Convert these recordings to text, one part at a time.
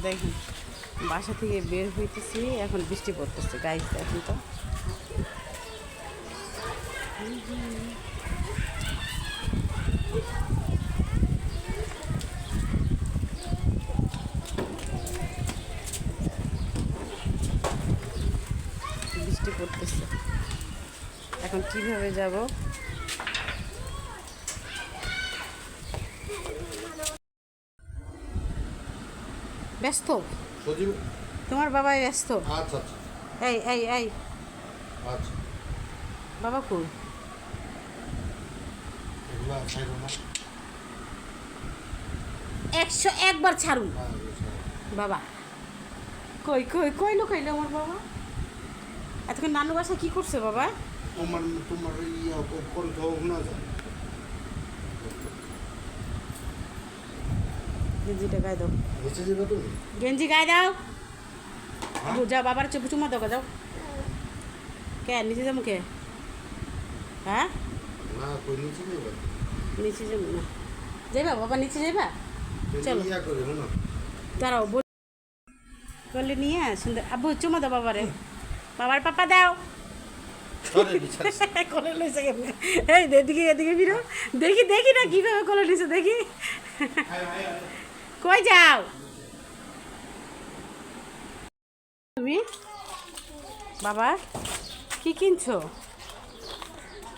দেখুন বাসা থেকে বের হইতেছি, এখন বৃষ্টি পড়তেছে গাইস। এখন তো বৃষ্টি পড়তেছে, এখন কিভাবে যাব? ব্যস্ত তোমার বাবাই ব্যস্ত। আচ্ছা আচ্ছা এই এই এই আচ্ছা বাবা কই? এগুলা ছাইরো না 101বার ছাড়ুন বাবা। কই কই কই লুকাইলো আমার বাবা? এতক্ষণ নানু বাসা কি করছে বাবা? তোমার তোমার ইয়া করে দাও না যায় গেঞ্জিটা গায়ে দাও, নিচে যাবে তুমি গেঞ্জি গায়ে দাও। হ্যাঁ? যাও বাবার চুমা দাও, যাও। কে নিচে যাবো কে? হ্যাঁ না কই নিচে যাবে নিচে যাবো না, যাইবা বাবা নিচে যাইবা? চলো। ইয়া করে না দাঁড়াও বলে নিয়ে সুন্দর আব্বু চুমা দাও বাবারে, বাবার পাপা দাও। সরে বিছানা কোলে লইছে কেমনে? এই এদিকে এদিকে ফিরো, দেখি দেখি না কিভাবে কোলে নিছে দেখি। কই যাও তুমি? বাবা কি কিনছো?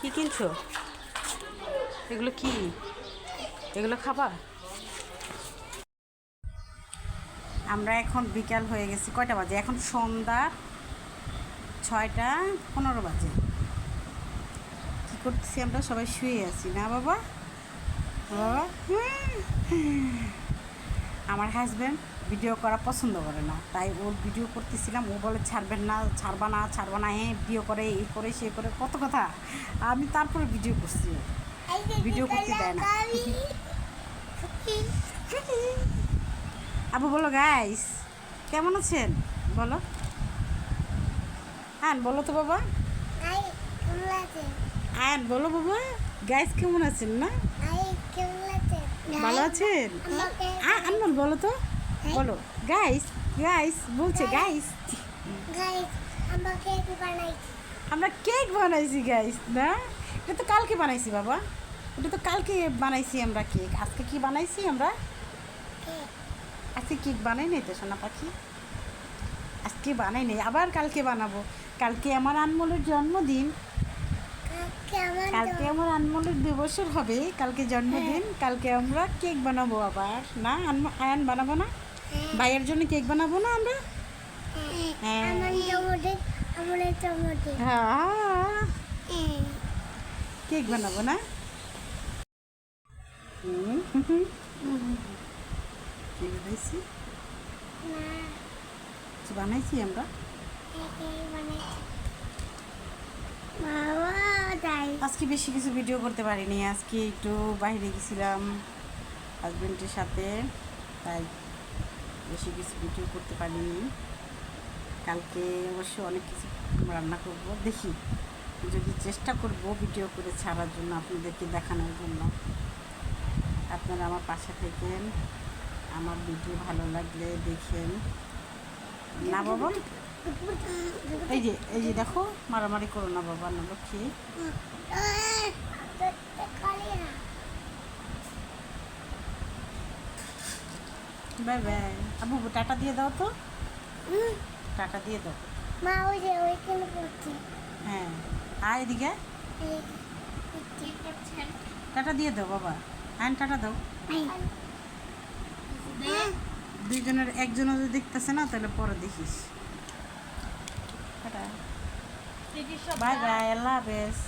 কি কিনছো? এগুলো কি? এগুলো খাবা? আমরা এখন বিকাল হয়ে গেছি, কয়টা বাজে এখন? সন্ধ্যা 6:15 বাজে। কী করতেছি আমরা? সবাই শুয়ে আছি না বাবা? বাবা আমার হাজব্যান্ড ভিডিও করা পছন্দ করে না, তাই ওর ভিডিও করতেছিলাম। ও বলে ছাড়বেন না, ছাড়বা না, ছাড়বা না, হ্যাঁ ভিডিও করে, এই করে সে করে, কত কথা। আমি তারপরে ভিডিও করছি, ভিডিও করতে দেয় না। আবু বলো গাইস কেমন আছেন বলো। হ্যাঁ বলো তো বাবা। হ্যাঁ বলো বাবা, গাইস কেমন আছেন? না ভালো আছেন? আনমল বলো তো, বলো গাইস। গাইস বলছে গাইস। আমরা কেক বানাইছি গাইস। না এটা তো কালকে বানাইছি বাবা, এটা তো কালকে বানাইছি আমরা কেক। আজকে কি বানাইছি আমরা? আজকে কেক বানাই নাই তো সোনা পাখি, আজকে বানাই নাই, আবার কালকে বানাবো। কালকে আমার আনমোলের জন্মদিন, কালকে আমার আনমোলের 2 বছর হবে, কালকে জন্মদিন। কালকে আমরা কেক বানাবো আবার। না আয়ান বানাবো না? ভাইয়ের জন্য কেক বানাবো না আমরা? হ্যাঁ কেক বানাবো না? কেক বানাইছি, বানাইছি আমরা। আজকে বেশি কিছু ভিডিও করতে পারিনি, আজকে একটু বাইরে গেছিলাম হাজবেন্ডের সাথে, তাই বেশি কিছু ভিডিও করতে পারিনি। কালকে অবশ্য অনেক কিছু রান্না করব, দেখি যদি চেষ্টা করব ভিডিও করে ছাড়ার জন্য, আপনাদেরকে দেখানোর জন্য। আপনারা আমার পাশে থাকেন, আমার ভিডিও ভালো লাগলে দেখেন না বাবা। এই যে দেখো, মারামারি করো না বাবা, না Lakshmi. Bye bye. Abu tata দিয়ে দাও তো, টাটা দিয়ে দাও। হ্যাঁ আর এদিকে টাটা দিয়ে দাও বাবা। হ্যাঁ টাটা দাও। দুইজনের একজনও যদি দেখতেছে না তাহলে পরে দেখিস। বাই বাই, আল্লাহ হাফেজ।